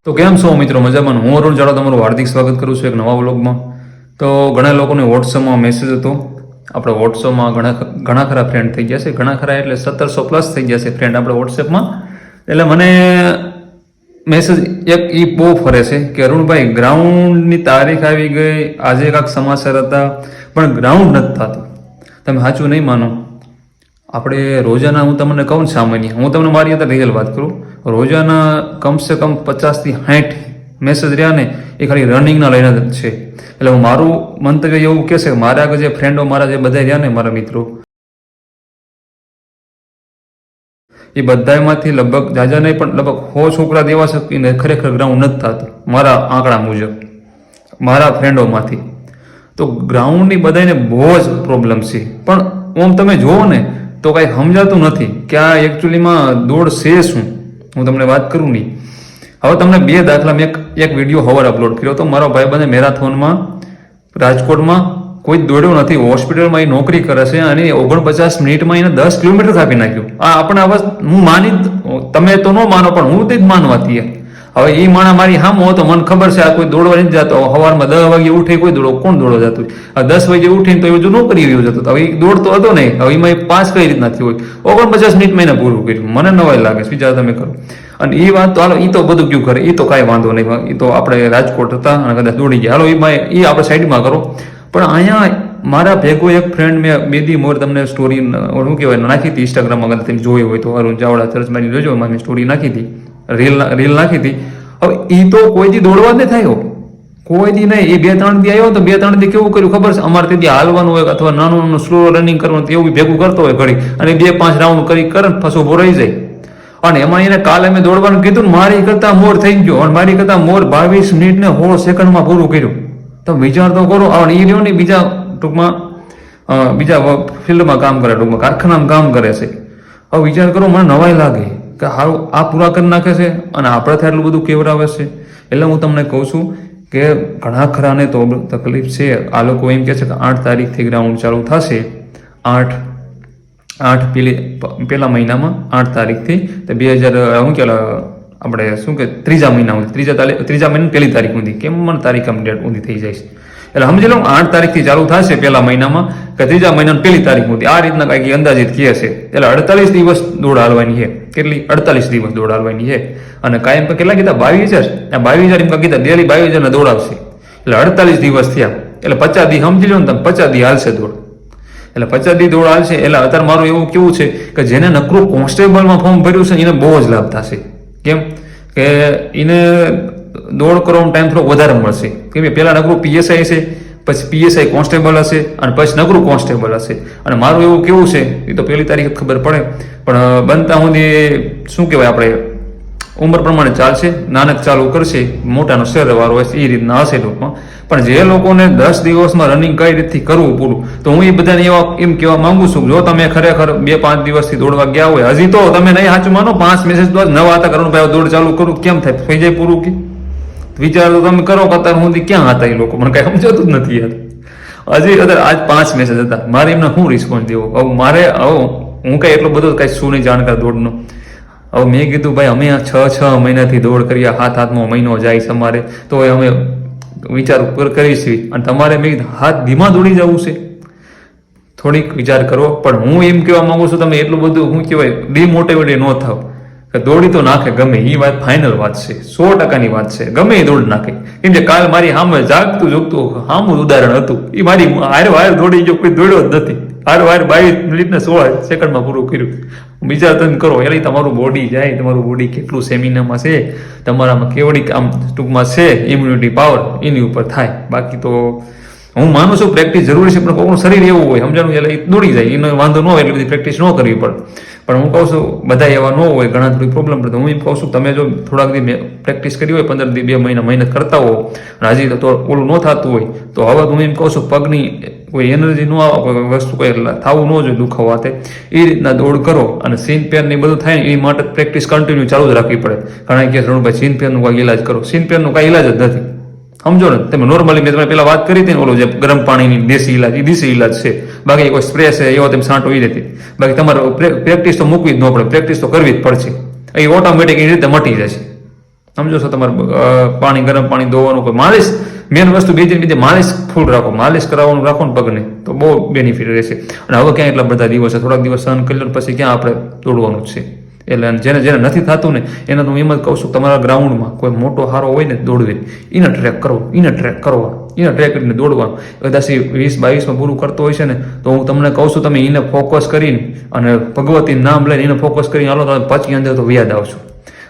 તો કેમ છો મિત્રો? મજામાં? હું અરુણ જાડો તમારું હાર્દિક સ્વાગત કરું છું એક નવા વ્લોગમાં. તો ઘણા લોકોને વોટ્સઅપમાં મેસેજ હતો. આપણે વોટ્સઅપમાં ઘણા ખરા ફ્રેન્ડ થઈ ગયા છે. ઘણા ખરા એટલે 1700+ થઈ ગયા છે ફ્રેન્ડ આપણે વોટ્સએપમાં. એટલે મને મેસેજ એક એ બહુ ફરે છે કે અરુણભાઈ ગ્રાઉન્ડની તારીખ આવી ગઈ, આજે કાંઈક સમાચાર હતા પણ ગ્રાઉન્ડ નથી થતું. તમે સાચું નહીં માનો, આપણે રોજાના, હું તમને કહું સામાન્ય, હું તમને મારી અત્યારે રિયલ વાત કરું, રોજાના કમસે કમ 50 થી 60 મેસેજ રહ્યા ને એ ખાલી રનિંગના લઈને જ છે. એટલે હું મારું મંતવ્ય એવું કહેશે કે મારા આગળ જે ફ્રેન્ડો, મારા જે બધા રહ્યા ને મારા મિત્રો, એ બધામાંથી લગભગ જાજા નહીં પણ લગભગ 100 છોકરા દેવા શકીને ખરેખર ગ્રાઉન્ડ નથી થતું મારા આંકડા મુજબ, મારા ફ્રેન્ડોમાંથી. તો ગ્રાઉન્ડની બધાને બહુ જ પ્રોબ્લેમ છે. પણ આમ તમે જુઓ ને તો કાંઈ સમજાતું નથી કે આ એકચ્યુઅલીમાં દોડ છે શું. હું તમને વાત કરું નહીં. હવે તમને બે દાખલા, મેં એક વિડીયો હવાર અપલોડ કર્યો હતો. મારો ભાઈબંધ મેરાથોનમાં રાજકોટમાં કોઈ દોડ્યો નથી, હોસ્પિટલમાં એ નોકરી કરે છે અને 49 મિનિટમાં એને 10 કિલોમીટર કાપી નાખ્યું. આ આપણે હું માની, તમે તો ન માનો પણ હું તે જ માનવાતી. હવે એ માણા મારી સામો હતો, મને ખબર છે આ કોઈ દોડવા નથી જતો. સવારમાં 10 વાગે ઉઠે કોઈ દોડો, કોણ દોડવા જતું? 10 વાગે ઉઠીને તો એ જો નોકરી એવું જતો. હવે એ દોડતો હતો નહીં. હવે એમાં 5 કઈ રીતના થયું હોય? 49 મિનિટમાં એને પૂરું કર્યું. મને નવાઈ લાગે છે, વિચાર તમે કરો. અને એ વાત તો હાલો, એ તો બધું ક્યું કરે, એ તો કાંઈ વાંધો નહીં. એ તો આપણે રાજકોટ હતા અને કદાચ દોડી ગયા, હાલો એમાં એ આપણે સાઈડમાં કરો. પણ અહીંયા મારા ભેગો એક ફ્રેન્ડ, મેં બેદી મોર તમને સ્ટોરી શું કહેવાય નાખી હતી ઇન્સ્ટાગ્રામમાં, અગર તમે જોઈ હોય તો અરુણ ચાવડા ચર્ચમાં જોજો, મેં સ્ટોરી નાખી હતી, રીલ નાખી હતી. હવે એ તો કોઈ દી દોડવા જ નહીં થાય, કોઈ દી નહીં. એ 2-3 દી આવ્યો તો 2-3 દી કેવું કર્યું ખબર છે? અમારે તેથી હાલવાનું હોય અથવા નાનું નાનું સ્લો રનિંગ કરવાનું, એવું ભેગું કરતો હોય ઘડી, અને 2-5 રાઉન્ડ કરી કરે ને ફસો ઉભો રહી જાય. અને એમાં એને કાલે મેં દોડવાનું કીધું ને, મારી કરતા મોર થઈ ગયો. અને મારી કરતા મોર 22 મિનિટ ને 16 સેકન્ડમાં પૂરું કર્યું. તમે વિચાર તો કરો. અને એ રહ્યો ને બીજા ટૂંકમાં બીજા ફિલ્ડમાં કામ કરે, ટૂંકમાં કારખાનામાં કામ કરે છે. હવે વિચાર કરો, મને નવાઈ લાગે કે હારું આ પૂરા કરી નાખે છે અને આપણાથી આટલું બધું કેવરાવે છે. એટલે હું તમને કહું છું કે ઘણા ખરાને તો તકલીફ છે. આ લોકો એમ કહે છે કે 8 તારીખથી ગ્રાઉન્ડ ચાલુ થશે. 8 પહેલા મહિનામાં 8 તારીખથી તો 2000 શું કે આપણે શું કે ત્રીજા મહિના સુધી, ત્રીજા મહિના 1 તારીખ સુધી, કેમ મને તારીખ ડેટ ઊંધી થઈ જાય છે. એટલે સમજી લો 8 તારીખથી ચાલુ થશે પહેલા મહિનામાં કે ત્રીજા મહિનાની 1 તારીખ સુધી, આ રીતના કાંઈક અંદાજિત કહે છે. એટલે 48 દિવસ દોડ હાલવાની છે. કેટલી? 48 દિવસ દોડ હાલવાની છે. અને કાયમ કેટલા કીધા? 22,000. 22,000 એમ કીધા, ડેલી 22,000 દોડ આવશે. એટલે 48 દિવસ થયા એટલે 50 દી સમજી લો ને તમે, 50 દી હાલશે દોડ. એટલે 50 દી દોડ હાલશે. એટલે અત્યારે મારું એવું કેવું છે કે જેને નકરું કોન્સ્ટેબલમાં ફોર્મ ભર્યું છે એને બહુ જ લાભ થશે. કેમ કે એને દોડ કરવાનો ટાઈમ થોડો વધારે મળશે. કેમ કે પહેલાં નકરું પીએસઆઈ છે, પછી પીએસઆઈ કોન્સ્ટેબલ હશે અને પછી નકરું કોન્સ્ટેબલ હશે. અને મારું એવું કેવું છે, એ તો 1 તારીખે ખબર પડે, પણ બનતા સુધી શું કહેવાય, આપણે ઉંમર પ્રમાણે ચાલશે. નાનક ચાલુ કરશે, મોટાનો શહેરવાળો હોય એ રીતના હશે ટૂંકમાં. પણ જે લોકોને 10 દિવસમાં રનિંગ કઈ રીતથી કરવું પૂરું, તો હું એ બધાને એમ કહેવા માંગુ છું, જો તમે ખરેખર 2-5 દિવસથી દોડવા ગયા હોય, હજી તો તમે નહીં સાચું માનો 5 મેસેજ તો નવા હતા, કરુણભાઈ દોડ ચાલુ કરું, કેમ થાય? થઈ જાય પૂરું કે? વિચાર તો તમે કરો કે અત્યારે સુધી ક્યાં હતા એ લોકો, મને કઈ સમજાતું જ નથી યાર. હજી અત્યારે આજ 5 મેસેજ હતા, મારે એમને શું રિસ્પોન્સ દેવો? હવે મારે હું કઈ એટલો બધો કઈ શું નહીં જાણકાર દોડનો. હવે મેં કીધું ભાઈ અમે 6 મહિનાથી દોડ કર્યા, 7મો મહિનો જાય છે અમારે, તો અમે વિચાર કરીશું. અને તમારે મેં હાથ ધીમા દોડી જવું છે, થોડીક વિચાર કરો. પણ હું એમ કહેવા માંગુ છું, તમે એટલું બધું શું કહેવાય ડિમોટિવેટેડ ન થાવ કે દોડી તો નાખે ગમે એ વાત ફાઇનલ વાત છે, 100%ની વાત છે. ગમે એ દોડ નાખે. કેમ કે કાલ મારી સામે જાગતું જોગતું સામું ઉદાહરણ હતું. એ મારી હાર દોડી ગયો, કોઈ દોડ્યો જ નથી. હાર 22 મિનિટ ને 16 સેકન્ડમાં પૂરું કર્યું. વિચાર તમે કરો, એટલે તમારું બોડી જાય, તમારું બોડી કેટલું સેમિનામાં છે, તમારામાં કેવડી આમ ટૂંકમાં છે ઇમ્યુનિટી પાવર, એની ઉપર થાય. બાકી તો હું માનું છું પ્રેક્ટિસ જરૂરી છે, પણ કોઈનું શરીર એવું હોય સમજાણું, એટલે દોડી જાય, એનો વાંધો ન હોય, એટલે બધી પ્રેક્ટિસ ન કરવી પડે. પણ હું કહું છું બધા એવા ન હોય, ઘણા થોડી પ્રોબ્લેમ પડે. હું એમ કહું છું તમે જો થોડાક દી પ્રેક્ટિસ કરી હોય, 15 દી 2 મહિના મહેનત કરતા હો, અને હજી તો ઓલું ન થતું હોય, તો હવે હું એમ કહું છું પગની કોઈ એનર્જી ન આવે, કોઈ વસ્તુ કોઈ થવું ન જોઈએ દુખાવાતે, એ રીતના દોડ કરો. અને સીન પેન ને બધું થાય ને એ માટે પ્રેક્ટિસ કન્ટિન્યુ ચાલુ જ રાખવી પડે. કારણ કે રણભાઈ સીન પેનનું કાંઈ ઇલાજ કરો, સીન પેનનું કાંઈ ઇલાજ જ નથી. સમજો ને તમે, નોર્મલી મેં તમે પેલા વાત કરી હતી ને, ઓલો જે ગરમ પાણીની દેશી ઇલાજ, એ દેશી ઇલાજ છે. બાકી કોઈ સ્પ્રે છે એવો તમે છાંટો એ નથી. બાકી તમારે પ્રેક્ટિસ તો મૂકવી જ ન પડે, પ્રેક્ટિસ તો કરવી જ પડશે. એ ઓટોમેટિક એ રીતે મટી જશે. સમજો છો. તમારે પાણી ગરમ પાણી ધોવાનું કોઈ માલિશ, મેન વસ્તુ બીજી માલિશ ફૂલ રાખો, માલિશ કરાવવાનું રાખો ને પગને તો બહુ બેનિફિટ રહેશે. અને હવે ક્યાં એટલા બધા દિવસ છે, થોડાક દિવસ સહન કરી લો પછી ક્યાં આપણે દોડવાનું જ છે. એટલે જેને જેને નથી થતું ને એને તો હું એમ જ કહું છું, તમારા ગ્રાઉન્ડમાં કોઈ મોટો હારો હોય ને દોડવે, એને ટ્રેક કરો, એને ટ્રેક કરવા, એને ટ્રેક કરીને દોડવાનું. કદાચ 20-22માં પૂરું કરતો હોય છે ને તો હું તમને કહું છું, તમે એને ફોકસ કરીને અને ભગવતી નામ લઈને એને ફોકસ કરીને હાલો તમે પછી અંદર તો વ્યાદ આવશો.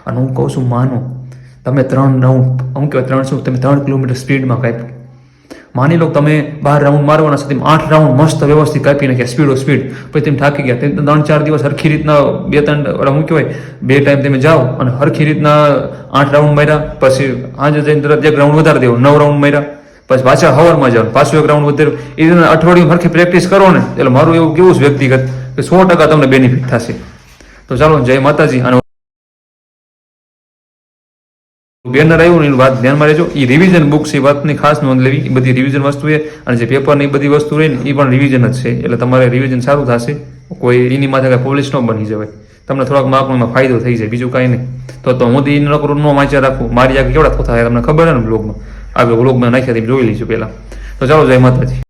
અને હું કહું છું માનો તમે 3 રાઉન્ડ, હું કહેવાય 300, તમે 3 કિલોમીટર સ્પીડમાં કાપ્યું. માની લો તમે 12 રાઉન્ડ મારવાના છે, તમે 8 રાઉન્ડ મસ્ત વ્યવસ્થિત કાપી નાખ્યા સ્પીડ, પછી તમે થાકી ગયા, તમે 3-4 દિવસ હરખી રીતના 2-3 હું કહેવાય 2 ટાઈમ તમે જાઓ અને હરખી રીતના 8 રાઉન્ડ માર્યા, પછી આજે જઈને તરત 1 રાઉન્ડ વધારે દેવો, 9 રાઉન્ડ માર્યા, પછી પાછા હવારમાં જાઓ, પાછું 1 રાઉન્ડ વધારે, એ રીતે અઠવાડિયું હરખી પ્રેક્ટિસ કરો ને એટલે મારું એવું કેવું છે વ્યક્તિગત કે 100% તમને બેનિફિટ થશે. તો ચાલો, જય માતાજી. અને બેનર આવ્યું ને એની વાત ધ્યાનમાં રહેજો, એ રિવિઝન બુક છે, એ વાતની ખાસ નોંધ લેવી. એ બધી રિવિઝન વસ્તુ છે અને જે પેપર ને એ બધી વસ્તુ રહી ને એ પણ રિવિઝન જ છે. એટલે તમારે રિવિઝન સારું થશે, કોઈ એની માથે કાંઈ પોલિશ ન બની જવાય, તમને થોડાક માર્કમાં ફાયદો થઈ જાય, બીજું કાંઈ નહીં. તો હું એ નકરું ન વાંચ્યા રાખું, મારી આગળ કેવડા થોતા તમને ખબર છે ને બ્લોગમાં, આગળ બ્લોગમાં નાખ્યા જોઈ લઈશું પહેલાં. તો ચાલો, જય માતાજી.